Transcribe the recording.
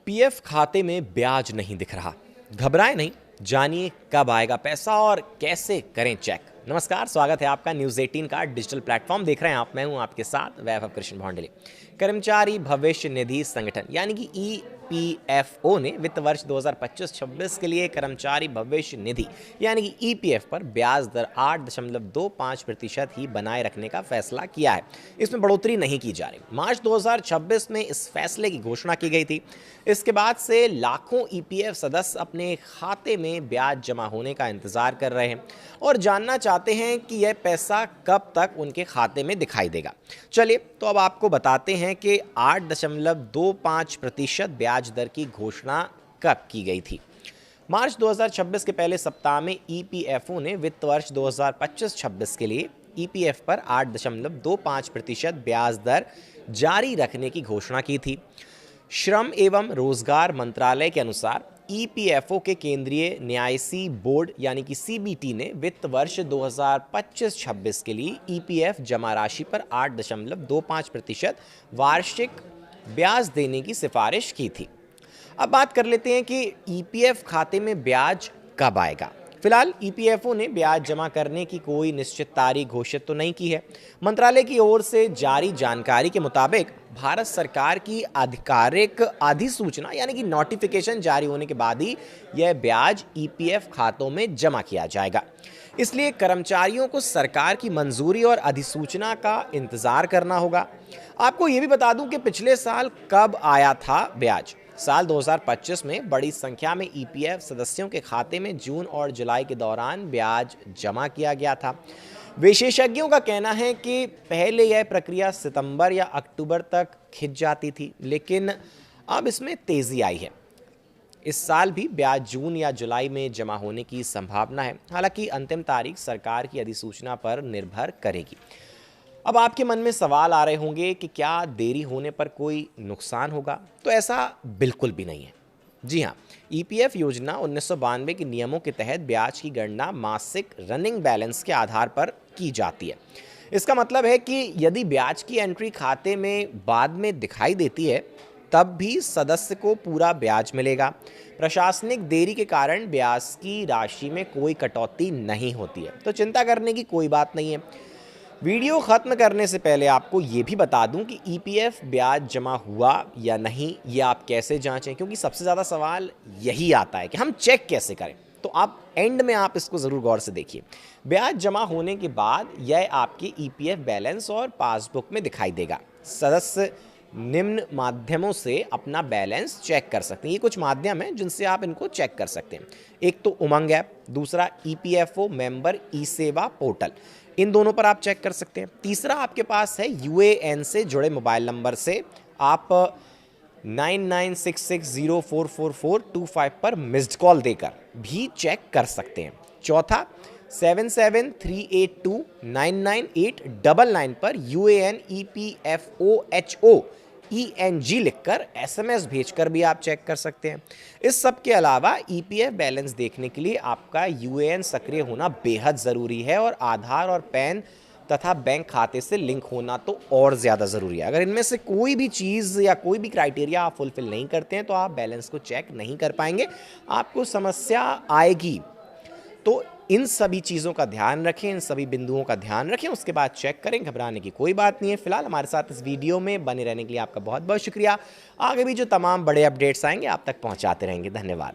PF खाते में ब्याज नहीं दिख रहा। घबराएं नहीं, जानिए कब आएगा पैसा और कैसे करें चेक। नमस्कार, स्वागत है आपका न्यूज़ 18 का डिजिटल प्लेटफॉर्म देख रहे हैं आप। मैं हूं आपके साथ वैभव कृष्ण भौंडले। कर्मचारी भविष्य निधि संगठन यानी कि ईपीएफओ ने वित्त वर्ष 2025-26 के लिए कर्मचारी भविष्य निधि यानी कि ईपीएफ पर ब्याज दर 8.25% ही बनाए रखने का फैसला किया है। इसमें बढ़ोतरी नहीं की जा रही। मार्च 2026 में इस फैसले की घोषणा की गई थी। इसके बाद से लाखों ईपीएफ सदस्य अपने खाते में ब्याज जमा होने का इंतजार कर रहे हैं और जानना चाहते हैं कि यह पैसा कब तक उनके खाते में दिखाई देगा। चलिए तो अब आपको बताते हैं कि 8.25% ब्याज दर की घोषणा कब की गई थी। मार्च 2026 के पहले सप्ताह में ईपीएफओ ने वित्त वर्ष 2025-26 के लिए ईपीएफ पर 8.25% ब्याज दर जारी रखने की घोषणा की थी। श्रम एवं रोजगार मंत्रालय के अनुसार ईपीएफओ के केंद्रीय न्यासी बोर्ड यानी कि सीबीटी ने वित्त वर्ष 2025-26 के लिए ईपीएफ जमा राशि पर 8.25% वार्षिक ब्याज देने की सिफारिश की थी। अब बात कर लेते हैं कि ईपीएफ खाते में ब्याज कब आएगा। फिलहाल ईपीएफओ ने ब्याज जमा करने की कोई निश्चित तारीख घोषित तो नहीं की है। मंत्रालय की ओर से जारी जानकारी के मुताबिक भारत सरकार की आधिकारिक अधिसूचना यानी कि नोटिफिकेशन जारी होने के बाद ही यह ब्याज ईपीएफ खातों में जमा किया जाएगा। इसलिए कर्मचारियों को सरकार की मंजूरी और अधिसूचना का इंतजार करना होगा। आपको ये भी बता दूं कि पिछले साल कब आया था ब्याज। साल 2025 में बड़ी संख्या में ईपीएफ सदस्यों के खाते में जून और जुलाई के दौरान ब्याज जमा किया गया था। विशेषज्ञों का कहना है कि पहले यह प्रक्रिया सितंबर या अक्टूबर तक खिंच जाती थी, लेकिन अब इसमें तेजी आई है। इस साल भी ब्याज जून या जुलाई में जमा होने की संभावना है। हालांकि अंतिम तारीख सरकार की अधिसूचना पर निर्भर करेगी। अब आपके मन में सवाल आ रहे होंगे कि क्या देरी होने पर कोई नुकसान होगा? तो ऐसा बिल्कुल भी नहीं है। जी हाँ, ईपीएफ योजना 1992 के नियमों के तहत ब्याज की गणना मासिक रनिंग बैलेंस के आधार पर की जाती है। इसका मतलब है कि यदि ब्याज की एंट्री खाते में बाद में दिखाई देती है, तब भी सदस्य को पूरा ब्याज मिलेगा। प्रशासनिक देरी के कारण ब्याज की राशि में कोई कटौती नहीं होती है, तो चिंता करने की कोई बात नहीं है। वीडियो ख़त्म करने से पहले आपको ये भी बता दूं कि ईपीएफ ब्याज जमा हुआ या नहीं, ये आप कैसे जांचें, क्योंकि सबसे ज़्यादा सवाल यही आता है कि हम चेक कैसे करें। तो आप एंड में आप इसको ज़रूर गौर से देखिए। ब्याज जमा होने के बाद यह आपके ईपीएफ बैलेंस और पासबुक में दिखाई देगा। सदस्य निम्न माध्यमों से अपना बैलेंस चेक कर सकते हैं। ये कुछ माध्यम हैं जिनसे आप इनको चेक कर सकते हैं। एक तो उमंग ऐप, दूसरा ईपीएफओ मेंबर ई सेवा पोर्टल, इन दोनों पर आप चेक कर सकते हैं। तीसरा आपके पास है यूएएन से जुड़े मोबाइल नंबर से आप 9966044425 पर मिस्ड कॉल देकर भी चेक कर सकते हैं। चौथा 7738299899 पर यूएएन ईपीएफओएचओ ENG लिखकर SMS भेजकर भी आप चेक कर सकते हैं। इस सब के अलावा ईपीएफ बैलेंस देखने के लिए आपका यूएएन सक्रिय होना बेहद ज़रूरी है और आधार और पैन तथा बैंक खाते से लिंक होना तो और ज़्यादा ज़रूरी है। अगर इनमें से कोई भी चीज़ या कोई भी क्राइटेरिया आप फुलफिल नहीं करते हैं तो आप बैलेंस को चेक नहीं कर पाएंगे, आपको समस्या आएगी। तो इन सभी चीज़ों का ध्यान रखें, इन सभी बिंदुओं का ध्यान रखें, उसके बाद चेक करें। घबराने की कोई बात नहीं है। फिलहाल हमारे साथ इस वीडियो में बने रहने के लिए आपका बहुत बहुत शुक्रिया। आगे भी जो तमाम बड़े अपडेट्स आएंगे आप तक पहुंचाते रहेंगे। धन्यवाद।